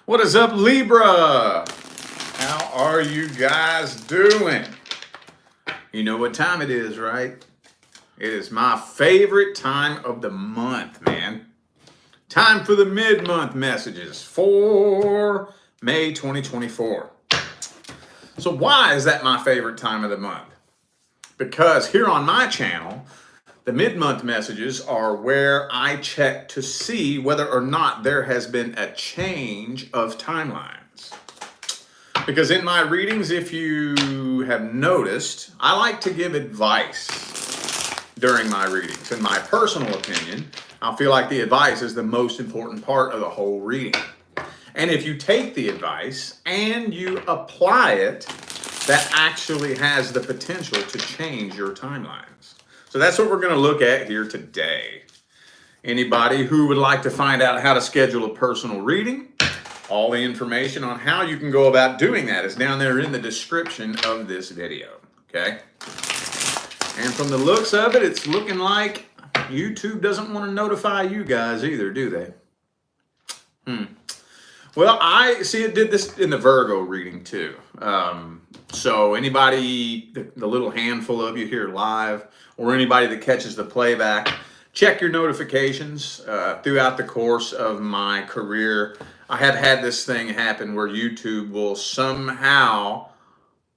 What is up, Libra? How are you guys doing? You know what time it is, right? It is my favorite time of the month, man. Time for the mid-month messages for May 2024. So why is that my favorite time of the month? Because here on my channel, the mid-month messages are where I check to see whether or not there has been a change of timelines. Because in my readings, if you have noticed, I like to give advice during my readings. In my personal opinion, I feel like the advice is the most important part of the whole reading. And if you take the advice and you apply it, that actually has the potential to change your timelines. So that's what we're going to look at here today. Anybody who would like to find out how to schedule a personal reading, all the information on how you can go about doing that is down there in the description of this video, okay? And from the looks of it, it's looking like YouTube doesn't want to notify you guys either, do they? Well, I see it did this in the Virgo reading too. So anybody, the little handful of you here live, or anybody that catches the playback, check your notifications. Throughout the course of my career, I have had this thing happen where YouTube will somehow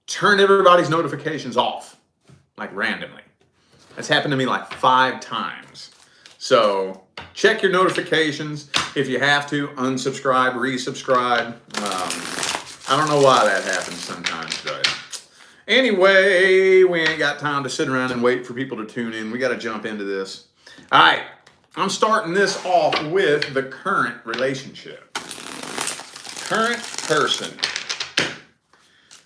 turn everybody's notifications off, like randomly. That's happened to me like 5 times. So check your notifications. If you have to, unsubscribe, resubscribe. I don't know why that happens sometimes, but anyway, we ain't got time to sit around and wait for people to tune in. We got to jump into this. All right, I'm starting this off with the current relationship. Current person.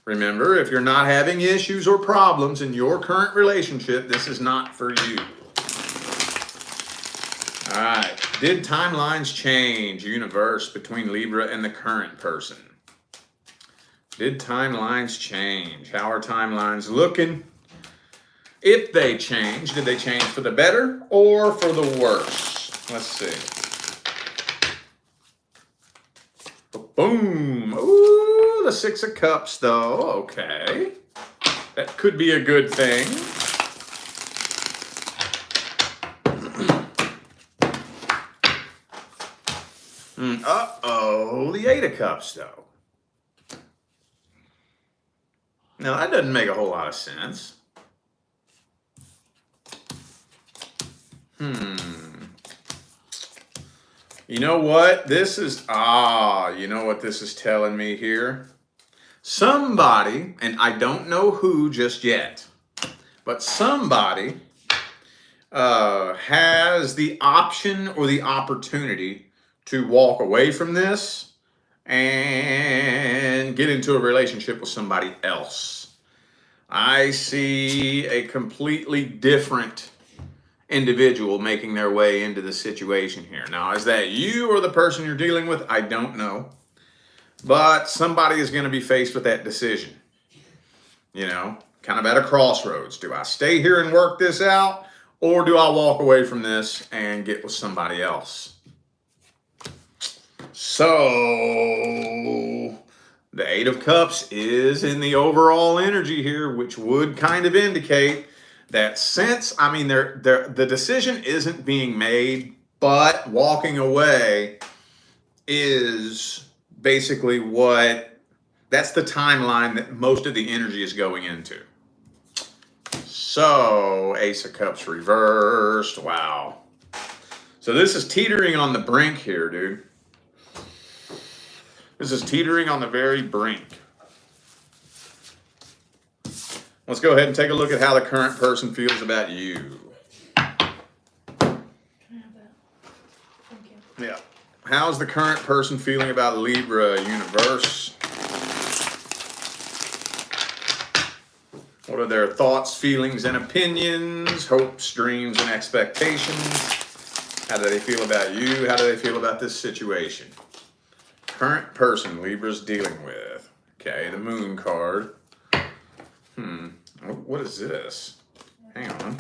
Remember, if you're not having issues or problems in your current relationship, this is not for you. All right, did timelines change, universe, between Libra and the current person? Did timelines change? How are timelines looking? If they change, did they change for the better or for the worse? Let's see. Boom. Ooh, the 6 of Cups, though. Okay. That could be a good thing. Uh-oh, the 8 of Cups, though. Now, that doesn't make a whole lot of sense. You know what? This is, you know what this is telling me here? Somebody, and I don't know who just yet, but somebody has the option or the opportunity to walk away from this and get into a relationship with somebody else. I see a completely different individual making their way into the situation here. Now, is that you or the person you're dealing with? I don't know. But somebody is going to be faced with that decision. You know, kind of at a crossroads. Do I stay here and work this out, or do I walk away from this and get with somebody else? So, the 8 of Cups is in the overall energy here, which would kind of indicate that since, I mean, the decision isn't being made, but walking away is basically that's the timeline that most of the energy is going into. So, Ace of Cups reversed. Wow. So this is teetering on the brink here, dude. This is teetering on the very brink. Let's go ahead and take a look at how the current person feels about you. Can I have that? Thank you. Yeah. How's the current person feeling about Libra, universe? What are their thoughts, feelings, and opinions, hopes, dreams, and expectations? How do they feel about you? How do they feel about this situation? Current person Libra's dealing with. Okay, the Moon card. What is this? Hang on.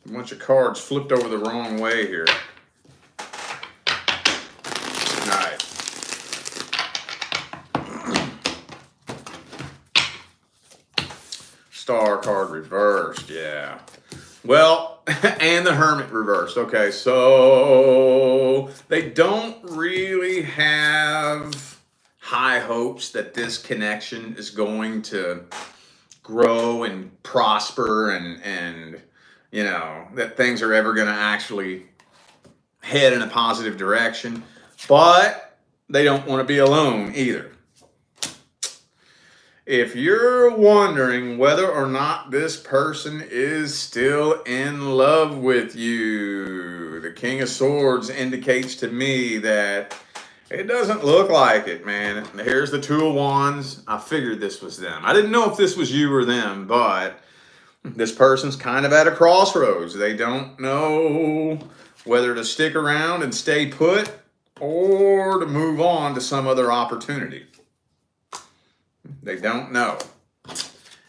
A bunch of cards flipped over the wrong way here. All right. card reversed, yeah. Well, and the Hermit reversed. Okay, so they don't really have high hopes that this connection is going to grow and prosper and you know, that things are ever going to actually head in a positive direction. But they don't want to be alone either. If you're wondering whether or not this person is still in love with you, the King of Swords indicates to me that it doesn't look like it, man. Here's the Two of Wands. I figured this was them. I didn't know if this was you or them, but this person's kind of at a crossroads. They don't know whether to stick around and stay put or to move on to some other opportunity. They don't know.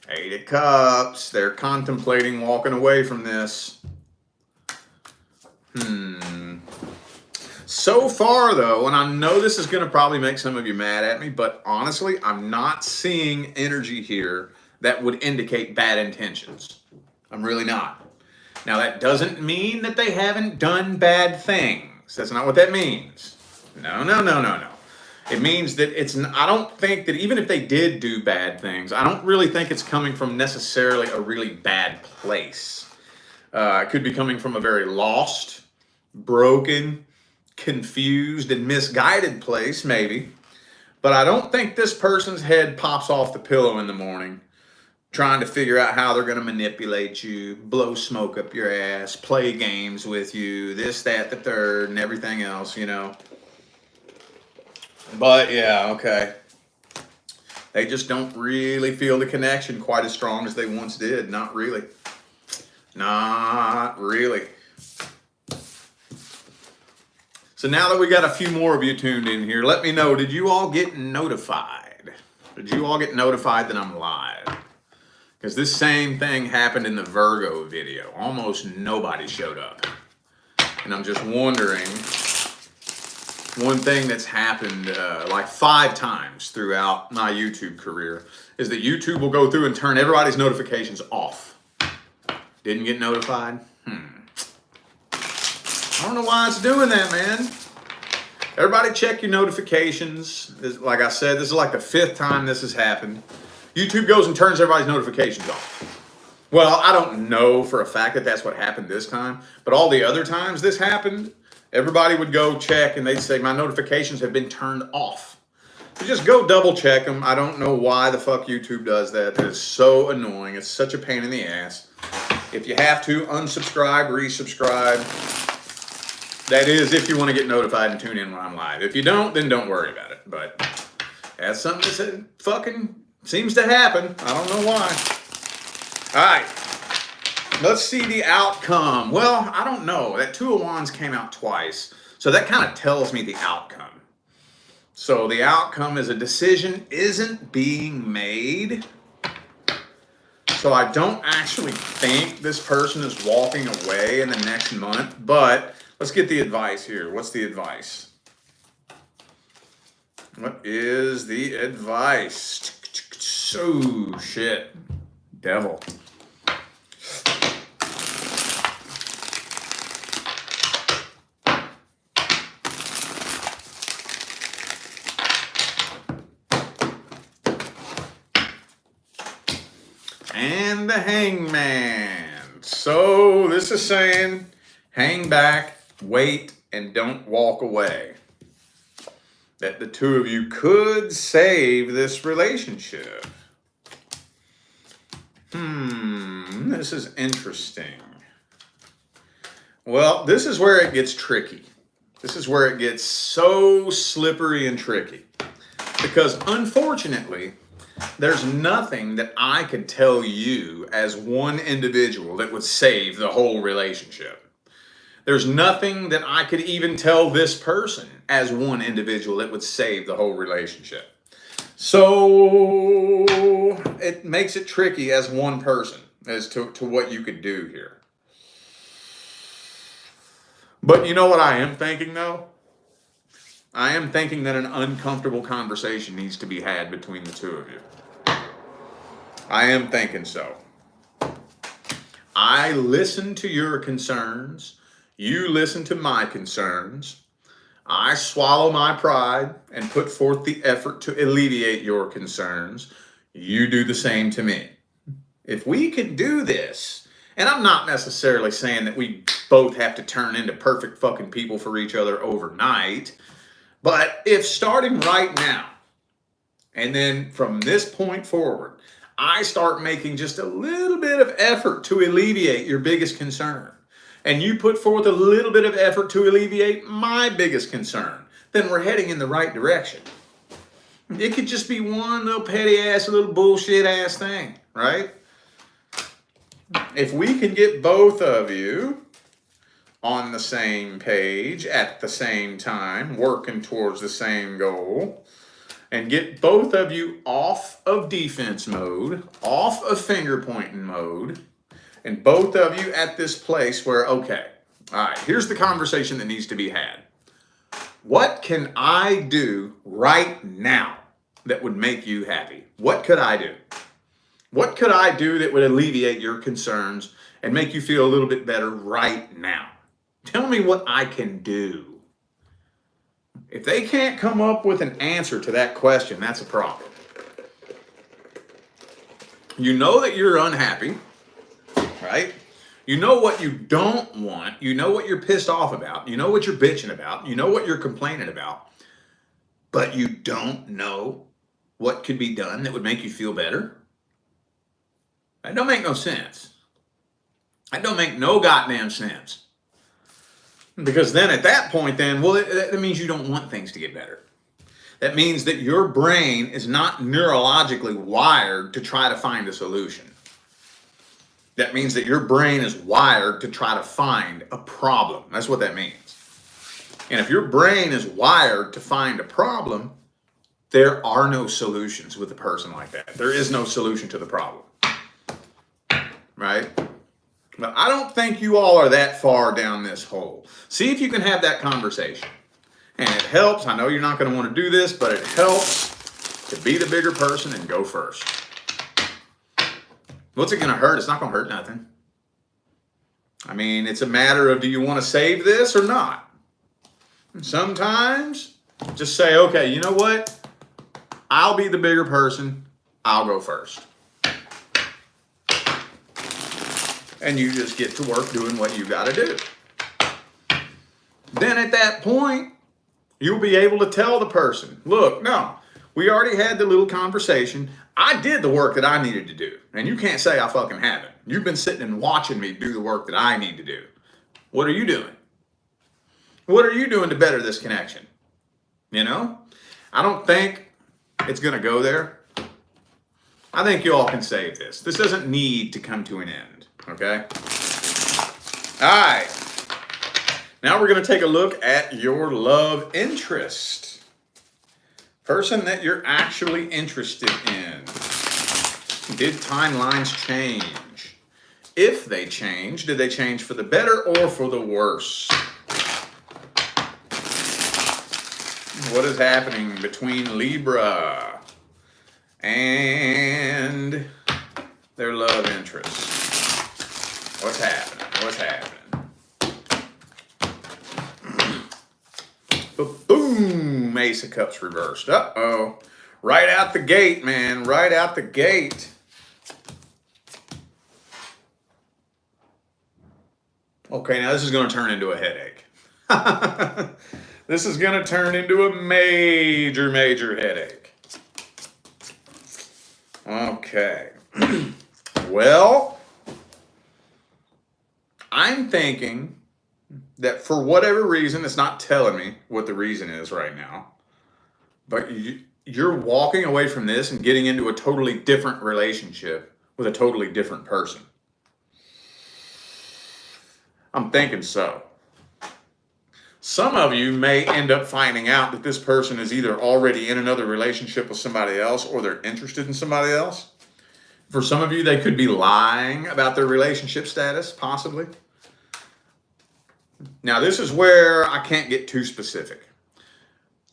Eight of Cups. They're contemplating walking away from this. So far, though, and I know this is going to probably make some of you mad at me, but honestly, I'm not seeing energy here that would indicate bad intentions. I'm really not. Now, that doesn't mean that they haven't done bad things. That's not what that means. No. It means that I don't think that even if they did do bad things, I don't really think it's coming from necessarily a really bad place. It could be coming from a very lost, broken, confused, and misguided place, maybe. But I don't think this person's head pops off the pillow in the morning trying to figure out how they're going to manipulate you, blow smoke up your ass, play games with you, this, that, the third, and everything else, you know. But yeah, okay. They just don't really feel the connection quite as strong as they once did. Not really. Not really. So now that we got a few more of you tuned in here, let me know, did you all get notified? Did you all get notified that I'm live? Because this same thing happened in the Virgo video. Almost nobody showed up. And I'm just wondering, one thing that's happened like 5 times throughout my YouTube career is that YouTube will go through and turn everybody's notifications off. Didn't get notified? I don't know why it's doing that, man. Everybody check your notifications. Like I said, this is like the 5th time this has happened. YouTube goes and turns everybody's notifications off. Well, I don't know for a fact that that's what happened this time, but all the other times this happened, everybody would go check and they'd say, my notifications have been turned off. So just go double check them. I don't know why the fuck YouTube does that. It is so annoying. It's such a pain in the ass. If you have to, unsubscribe, resubscribe. That is if you want to get notified and tune in when I'm live. If you don't, then don't worry about it. But that's something that fucking seems to happen. I don't know why. All right. Let's see the outcome. Well, I don't know. That Two of Wands came out twice. So that kind of tells me the outcome. So the outcome is a decision isn't being made. So I don't actually think this person is walking away in the next month. But let's get the advice here. What's the advice? What is the advice? So shit. Devil. And the Hangman. So this is saying, hang back, wait, and don't walk away. That the two of you could save this relationship. This is interesting. Well, this is where it gets tricky. This is where it gets so slippery and tricky. Because unfortunately, there's nothing that I could tell you as one individual that would save the whole relationship. There's nothing that I could even tell this person as one individual that would save the whole relationship. So it makes it tricky as one person as to what you could do here. But you know what I am thinking though? I am thinking that an uncomfortable conversation needs to be had between the two of you. I am thinking so. I listen to your concerns. You listen to my concerns. I swallow my pride and put forth the effort to alleviate your concerns. You do the same to me. If we can do this, and I'm not necessarily saying that we both have to turn into perfect fucking people for each other overnight, but if starting right now, and then from this point forward, I start making just a little bit of effort to alleviate your biggest concern, and you put forth a little bit of effort to alleviate my biggest concern, then we're heading in the right direction. It could just be one little petty ass, little bullshit ass thing, right? If we can get both of you on the same page at the same time, working towards the same goal, and get both of you off of defense mode, off of finger pointing mode, and both of you at this place where, okay, all right, here's the conversation that needs to be had. What can I do right now that would make you happy? What could I do? What could I do that would alleviate your concerns and make you feel a little bit better right now? Tell me what I can do. If they can't come up with an answer to that question, that's a problem. You know that you're unhappy, right? You know what you don't want. You know what you're pissed off about. You know what you're bitching about. You know what you're complaining about. But you don't know what could be done that would make you feel better. That don't make no sense. That don't make no goddamn sense. Because then at that point then, well, that means you don't want things to get better. That means that your brain is not neurologically wired to try to find a solution. That means that your brain is wired to try to find a problem. That's what that means. And if your brain is wired to find a problem, there are no solutions with a person like that. There is no solution to the problem. Right? But I don't think you all are that far down this hole. See if you can have that conversation. And it helps. I know you're not going to want to do this, but it helps to be the bigger person and go first. What's it going to hurt? It's not going to hurt nothing. I mean, it's a matter of, do you want to save this or not? And sometimes just say, okay, you know what? I'll be the bigger person. I'll go first. And you just get to work doing what you got to do. Then at that point, you'll be able to tell the person, look, no, we already had the little conversation. I did the work that I needed to do. And you can't say I fucking haven't. You've been sitting and watching me do the work that I need to do. What are you doing? What are you doing to better this connection? You know? I don't think it's going to go there. I think you all can save this. This doesn't need to come to an end. Okay? All right. Now we're going to take a look at your love interest. Person that you're actually interested in. Did timelines change? If they change, did they change for the better or for the worse? What is happening between Libra and their love interest? What's happening? What's happening? Boom! Ace of Cups reversed. Uh-oh. Right out the gate, man. Right out the gate. Okay, now this is going to turn into a headache. This is going to turn into a major, major headache. Okay. Well, I'm thinking that for whatever reason, it's not telling me what the reason is right now, but you're walking away from this and getting into a totally different relationship with a totally different person. I'm thinking so. Some of you may end up finding out that this person is either already in another relationship with somebody else or they're interested in somebody else. For some of you, they could be lying about their relationship status, possibly. Now, this is where I can't get too specific.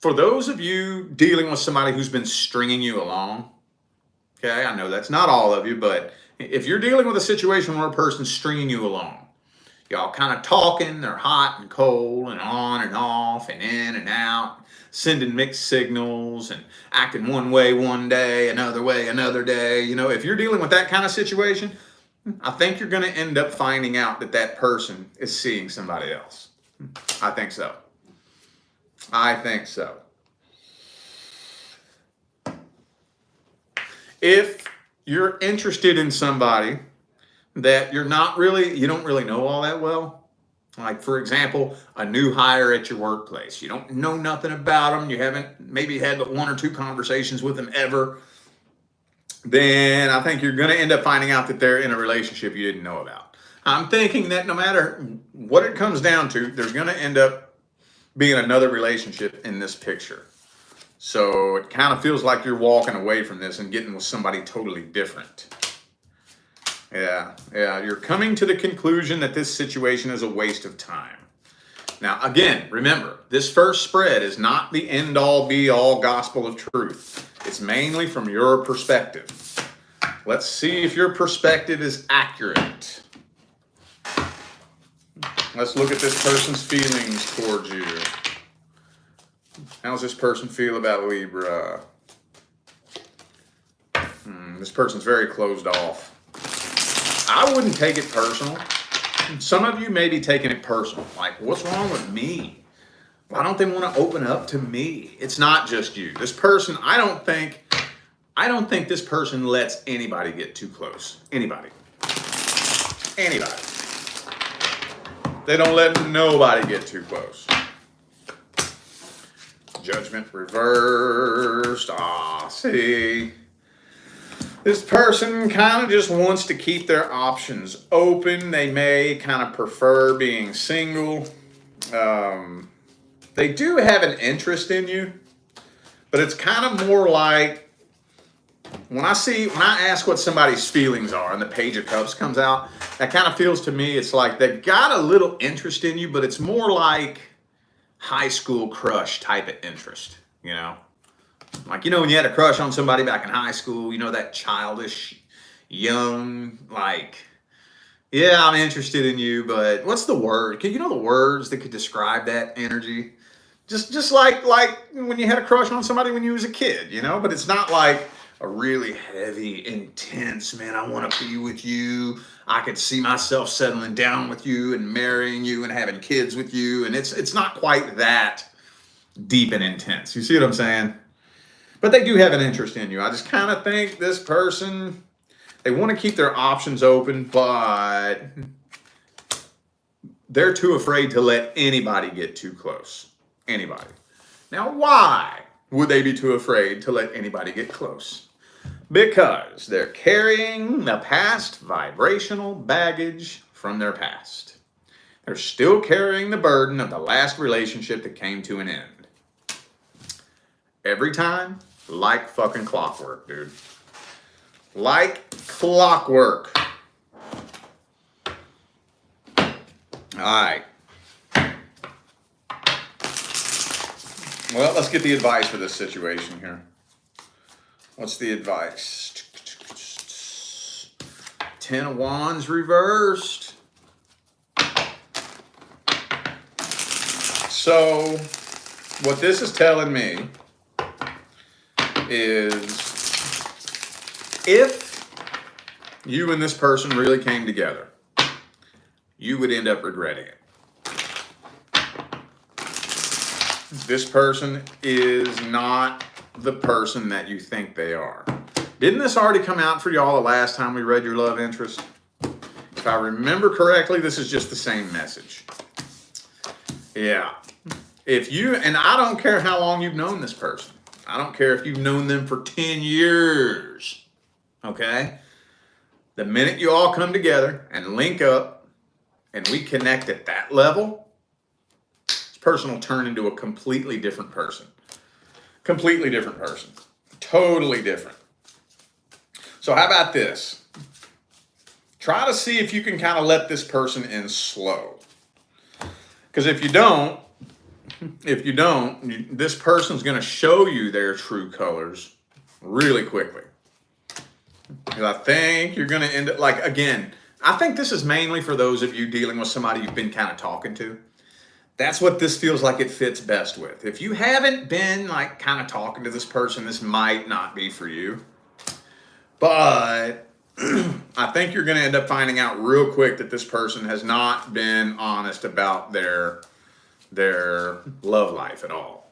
For those of you dealing with somebody who's been stringing you along, Okay, I know that's not all of you, but if you're dealing with a situation where a person's stringing you along, y'all kind of talking, they're hot and cold and on and off and in and out, sending mixed signals and acting one way one day, another way another day. You know, if you're dealing with that kind of situation, I think you're going to end up finding out that that person is seeing somebody else. I think so. I think so. If you're interested in somebody that you don't really know all that well, like for example, a new hire at your workplace, you don't know nothing about them, you haven't maybe had but one or two conversations with them ever, then I think you're going to end up finding out that they're in a relationship you didn't know about. I'm thinking that no matter what it comes down to, there's going to end up being another relationship in this picture. So it kind of feels like you're walking away from this and getting with somebody totally different. Yeah, you're coming to the conclusion that this situation is a waste of time. Now, again, remember, this first spread is not the end-all, be-all gospel of truth. It's mainly from your perspective. Let's see if your perspective is accurate. Let's look at this person's feelings towards you. How does this person feel about Libra? This person's very closed off. I wouldn't take it personal. Some of you may be taking it personal. Like, what's wrong with me? Why don't they want to open up to me? It's not just you. This person, I don't think this person lets anybody get too close. Anybody. They don't let nobody get too close. Judgment reversed. See. This person kind of just wants to keep their options open. They may kind of prefer being single. They do have an interest in you, but it's kind of more like when I ask what somebody's feelings are and the Page of Cups comes out, that kind of feels to me, it's like they've got a little interest in you, but it's more like high school crush type of interest, you know? Like, you know, when you had a crush on somebody back in high school, you know, that childish, young, like, yeah, I'm interested in you, but what's the word? You know the words that could describe that energy? Just like when you had a crush on somebody when you was a kid, you know? But it's not like a really heavy, intense, man, I want to be with you. I could see myself settling down with you and marrying you and having kids with you. And it's not quite that deep and intense. You see what I'm saying? But they do have an interest in you. I just kind of think this person, they want to keep their options open, but they're too afraid to let anybody get too close. Anybody. Now, why would they be too afraid to let anybody get close? Because they're carrying the past vibrational baggage from their past. They're still carrying the burden of the last relationship that came to an end. Every time, like fucking clockwork, dude. Like clockwork. All right. Well, let's get the advice for this situation here. What's the advice? 10 of Wands reversed. So, what this is telling me is if you and this person really came together, you would end up regretting it. This person is not the person that you think they are. Didn't this already come out for y'all the last time we read your love interest? If I remember correctly, this is just the same message. Yeah. And I don't care how long you've known this person. I don't care if you've known them for 10 years. Okay? The minute you all come together and link up and we connect at that level, this person will turn into a completely different person. Completely different person. Totally different. So how about this? Try to see if you can kind of let this person in slow. Because if you don't, this person's going to show you their true colors really quickly. Because I think you're going to end up, like, again, I think this is mainly for those of you dealing with somebody you've been kind of talking to. That's what this feels like it fits best with. If you haven't been, like, kind of talking to this person, this might not be for you. But I think you're going to end up finding out real quick that this person has not been honest about their love life at all.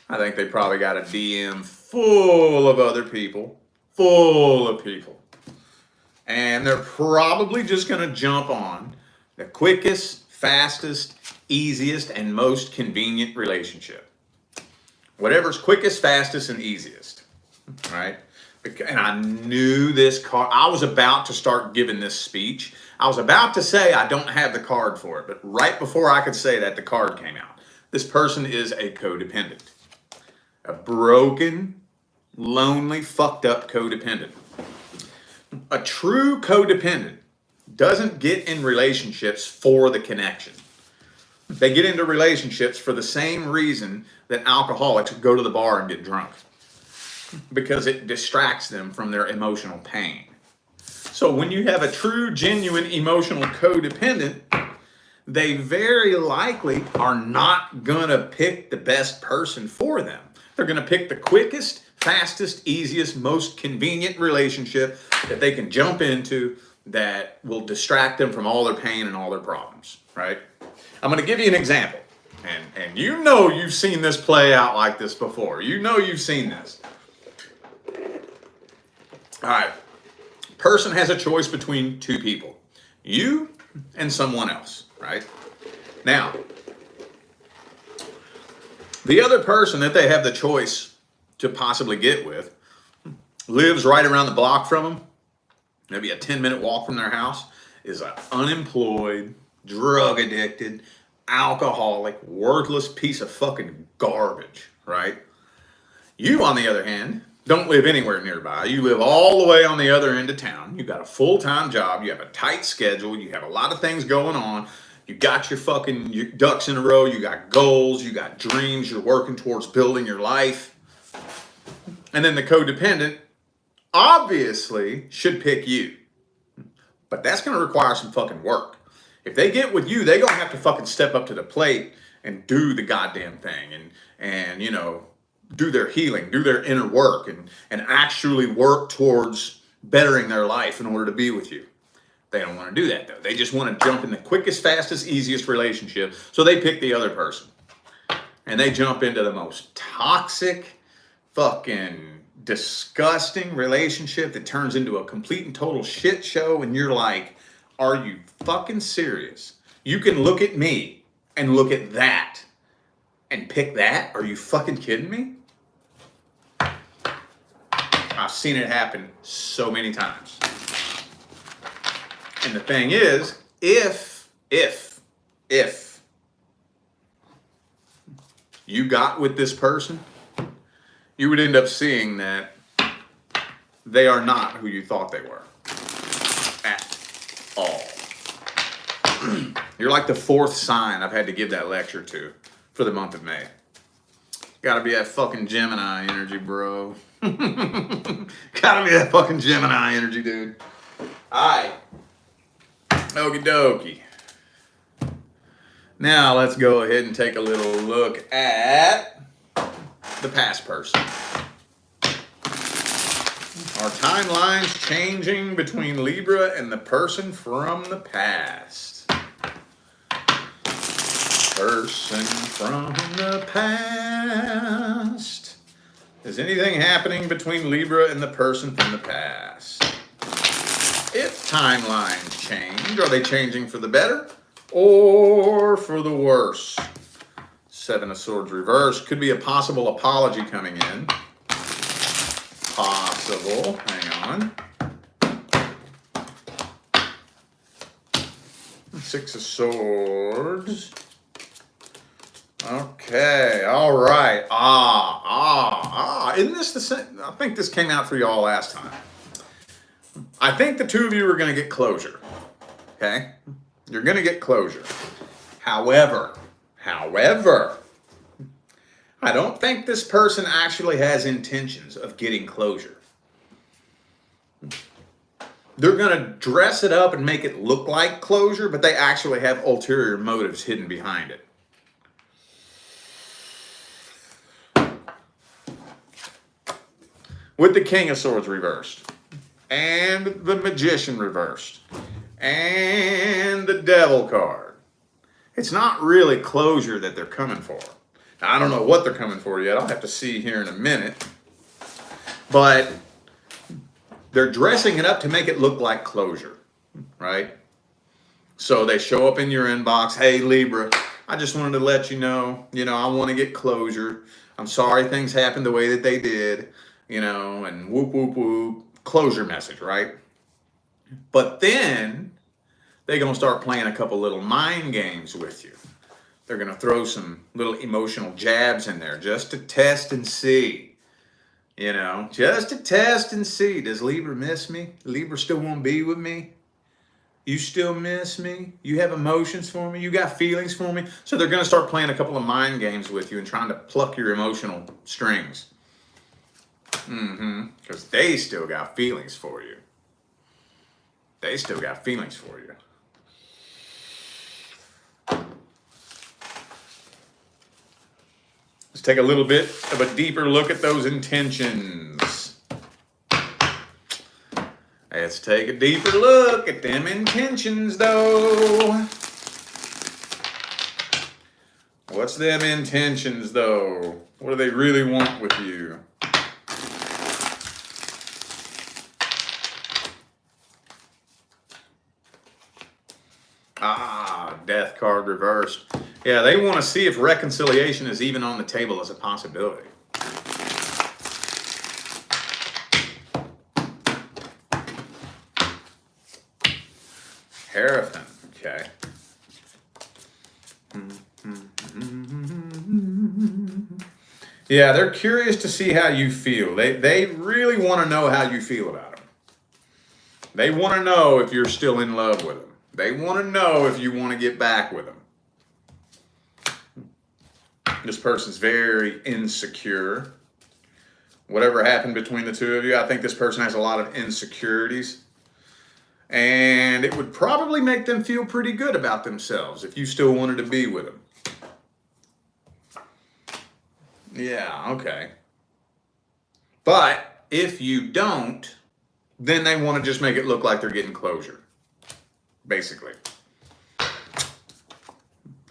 I think they probably got a DM full of other people, and they're probably just going to jump on the quickest, fastest, easiest, and most convenient relationship. Whatever's quickest, fastest, and easiest, right? And I knew this card. I was about to start giving this speech. I was about to say I don't have the card for it, but right before I could say that, the card came out. This person is a codependent. A broken, lonely, fucked up codependent. A true codependent doesn't get in relationships for the connection. They get into relationships for the same reason that alcoholics go to the bar and get drunk. Because it distracts them from their emotional pain. So when you have a true, genuine, emotional codependent, they very likely are not going to pick the best person for them. They're going to pick the quickest, fastest, easiest, most convenient relationship that they can jump into that will distract them from all their pain and all their problems, right? I'm going to give you an example. And you know you've seen this play out like this before. You know you've seen this. All right. Person has a choice between two people. You and someone else, right? Now, the other person that they have the choice to possibly get with lives right around the block from them, maybe a 10-minute walk from their house, is an unemployed, drug addicted, alcoholic, worthless piece of fucking garbage, right? You, on the other hand, don't live anywhere nearby. You live all the way on the other end of town. You got a full-time job. You have a tight schedule. You have a lot of things going on. You got your ducks in a row. You got goals. You got dreams. You're working towards building your life. And then the codependent obviously should pick you. But that's going to require some fucking work. If they get with you, they're going to have to fucking step up to the plate and do the goddamn thing. And you know, do their healing, do their inner work, and actually work towards bettering their life in order to be with you. They don't want to do that, though. They just want to jump in the quickest, fastest, easiest relationship, so they pick the other person. And they jump into the most toxic, fucking disgusting relationship that turns into a complete and total shit show, and you're like, are you fucking serious? You can look at me and look at that and pick that? Are you fucking kidding me? I've seen it happen so many times. And the thing is, if you got with this person, you would end up seeing that they are not who you thought they were at all. You're like the fourth sign I've had to give that lecture to for the month of May. Gotta be that fucking Gemini energy, bro. Gotta be that fucking Gemini energy, dude. Alright. Okie dokie. Now let's go ahead and take a little look at the past person. Our timeline's changing between Libra and the person from the past. Person from the past. Is anything happening between Libra and the person from the past? If timelines change, are they changing for the better or for the worse? Seven of Swords reversed. Could be a possible apology coming in. Possible. Hang on. Six of Swords. Okay, all right. Isn't this the same? I think this came out for y'all last time. I think the two of you are going to get closure. Okay? You're going to get closure. However, I don't think this person actually has intentions of getting closure. They're going to dress it up and make it look like closure, but they actually have ulterior motives hidden behind it. With the King of Swords reversed, and the Magician reversed, and the Devil card, it's not really closure that they're coming for. Now, I don't know what they're coming for yet. I'll have to see here in a minute. But they're dressing it up to make it look like closure, right? So they show up in your inbox. Hey, Libra, I just wanted to let you know, I want to get closure. I'm sorry things happened the way that they did, and whoop, whoop, whoop. Closure message, right? But then they're going to start playing a couple little mind games with you. They're going to throw some little emotional jabs in there just to test and see. Just to test and see. Does Libra miss me? Libra still want to be with me? You still miss me? You have emotions for me? You got feelings for me? So they're going to start playing a couple of mind games with you and trying to pluck your emotional strings. Because they still got feelings for you. They still got feelings for you. Let's take a little bit of a deeper look at those intentions. Let's take a deeper look at them intentions, though. What's them intentions, though? What do they really want with you? Death card reversed. Yeah, they want to see if reconciliation is even on the table as a possibility. Hierophant, okay. Yeah, they're curious to see how you feel. They really want to know how you feel about them. They want to know if you're still in love with them. They want to know if you want to get back with them. This person's very insecure. Whatever happened between the two of you, I think this person has a lot of insecurities. And it would probably make them feel pretty good about themselves if you still wanted to be with them. Yeah, okay. But if you don't, then they want to just make it look like they're getting closure. Basically.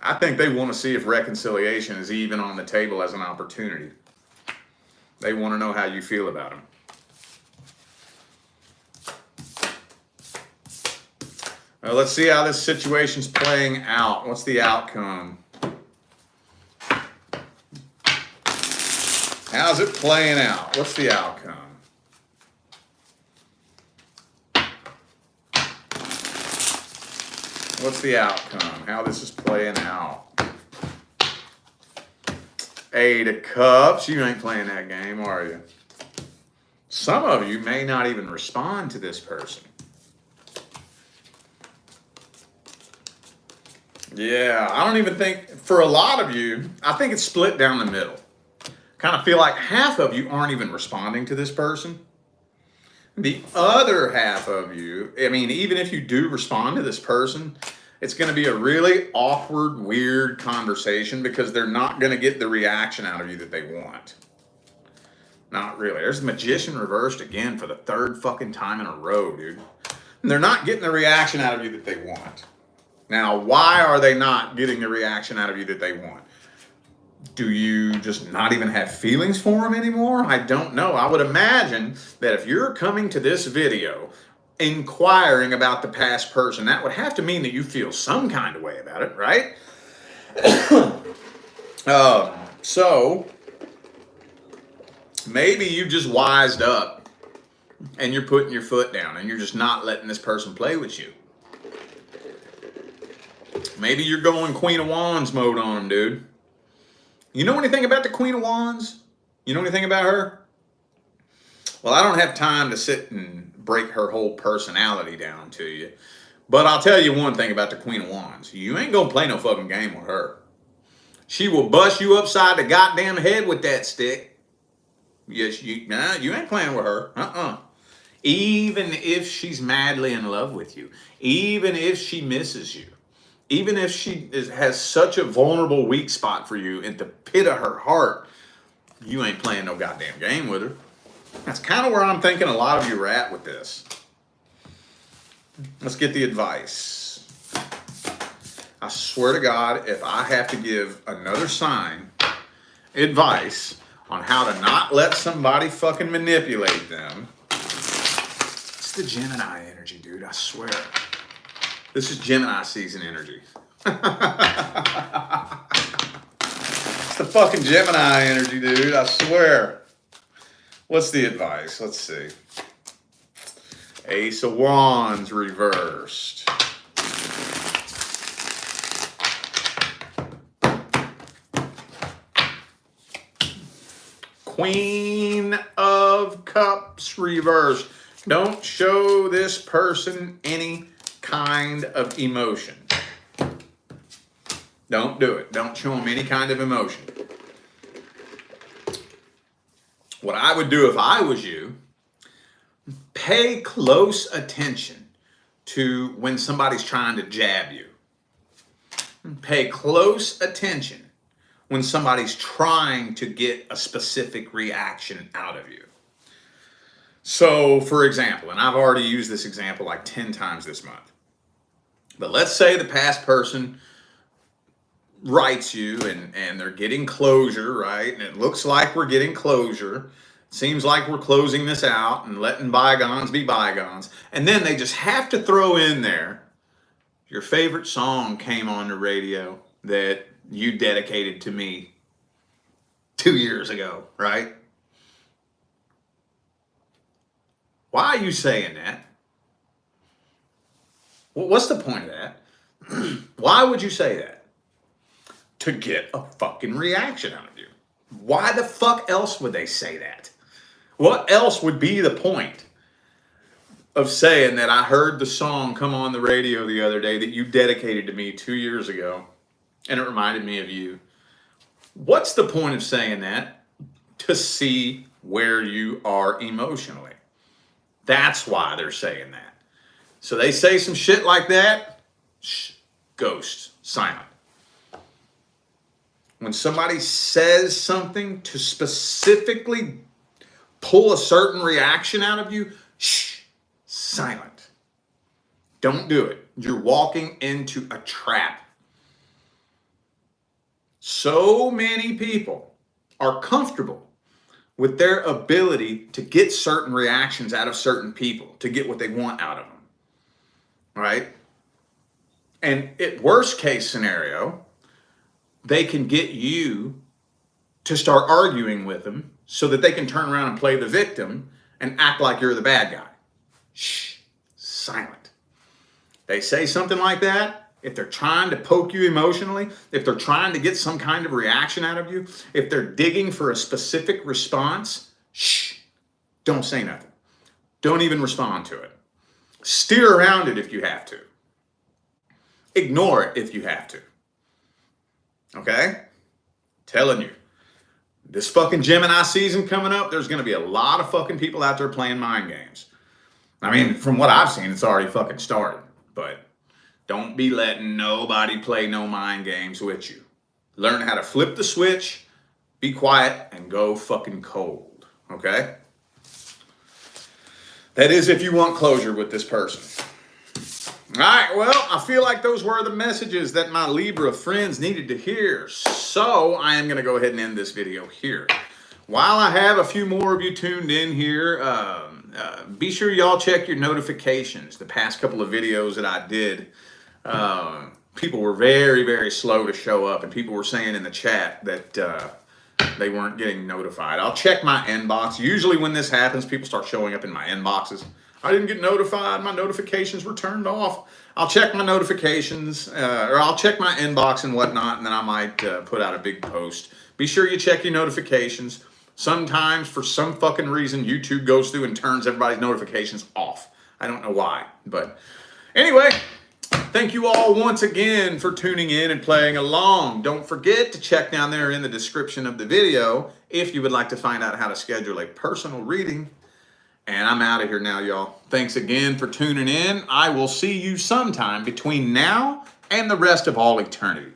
I think they want to see if reconciliation is even on the table as an opportunity. They want to know how you feel about them. Well, let's see how this situation's playing out. What's the outcome? How's it playing out? What's the outcome? What's the outcome? How this is playing out? 8 of Cups. You ain't playing that game, are you? Some of you may not even respond to this person. Yeah, I don't even think, for a lot of you, I think it's split down the middle. Kind of feel like half of you aren't even responding to this person. The other half of you, even if you do respond to this person, it's going to be a really awkward, weird conversation because they're not going to get the reaction out of you that they want. Not really. There's the Magician reversed again for the third fucking time in a row, dude. And they're not getting the reaction out of you that they want. Now, why are they not getting the reaction out of you that they want? Do you just not even have feelings for them anymore? I don't know. I would imagine that if you're coming to this video inquiring about the past person, that would have to mean that you feel some kind of way about it, right? So maybe you just wised up and you're putting your foot down and you're just not letting this person play with you. Maybe you're going Queen of Wands mode on them, dude. You know anything about the Queen of Wands? You know anything about her? Well, I don't have time to sit and break her whole personality down to you. But I'll tell you one thing about the Queen of Wands. You ain't gonna play no fucking game with her. She will bust you upside the goddamn head with that stick. Yes, you ain't playing with her. even if she's madly in love with you, even if she misses you, even if she has such a vulnerable weak spot for you at the pit of her heart, you ain't playing no goddamn game with her. That's kind of where I'm thinking a lot of you are at with this. Let's get the advice. I swear to God, if I have to give another sign advice on how to not let somebody fucking manipulate them, it's the Gemini energy, dude. I swear. This is Gemini season energy. It's the fucking Gemini energy, dude. I swear. What's the advice? Let's see. Ace of Wands reversed. Queen of Cups reversed. Don't show this person any kind of emotion. Don't do it. Don't show them any kind of emotion. What I would do if I was you, pay close attention to when somebody's trying to jab you. Pay close attention when somebody's trying to get a specific reaction out of you. So, for example, and I've already used this example like 10 times this month, but let's say the past person writes you and they're getting closure, right? And it looks like we're getting closure. Seems like we're closing this out and letting bygones be bygones. And then they just have to throw in there, your favorite song came on the radio that you dedicated to me 2 years ago, right? Why are you saying that? Well, what's the point of that? Why would you say that? To get a fucking reaction out of you. Why the fuck else would they say that? What else would be the point of saying that I heard the song come on the radio the other day that you dedicated to me 2 years ago and it reminded me of you? What's the point of saying that? To see where you are emotionally. That's why they're saying that. So they say some shit like that, ghost, silent. When somebody says something to specifically pull a certain reaction out of you, silent. Don't do it. You're walking into a trap. So many people are comfortable with their ability to get certain reactions out of certain people, to get what they want out of them, right? And at worst case scenario, they can get you to start arguing with them so that they can turn around and play the victim and act like you're the bad guy. Shh, silent. They say something like that, if they're trying to poke you emotionally, if they're trying to get some kind of reaction out of you, if they're digging for a specific response, shh, don't say nothing. Don't even respond to it. Steer around it if you have to. Ignore it if you have to. Okay? Telling you. This fucking Gemini season coming up, there's going to be a lot of fucking people out there playing mind games. I mean, from what I've seen, it's already fucking started. But don't be letting nobody play no mind games with you. Learn how to flip the switch, be quiet, and go fucking cold. Okay? That is if you want closure with this person. All right, well, I feel like those were the messages that my Libra friends needed to hear. So I am going to go ahead and end this video here. While I have a few more of you tuned in here, be sure y'all check your notifications. The past couple of videos that I did, people were very, very slow to show up. And people were saying in the chat that they weren't getting notified. I'll check my inbox. Usually when this happens, people start showing up in my inboxes. I didn't get notified. My notifications were turned off. I'll check my notifications, or I'll check my inbox and whatnot, and then I might put out a big post. Be sure you check your notifications. Sometimes, for some fucking reason, YouTube goes through and turns everybody's notifications off. I don't know why. But anyway, thank you all once again for tuning in and playing along. Don't forget to check down there in the description of the video if you would like to find out how to schedule a personal reading. And I'm out of here now, y'all. Thanks again for tuning in. I will see you sometime between now and the rest of all eternity.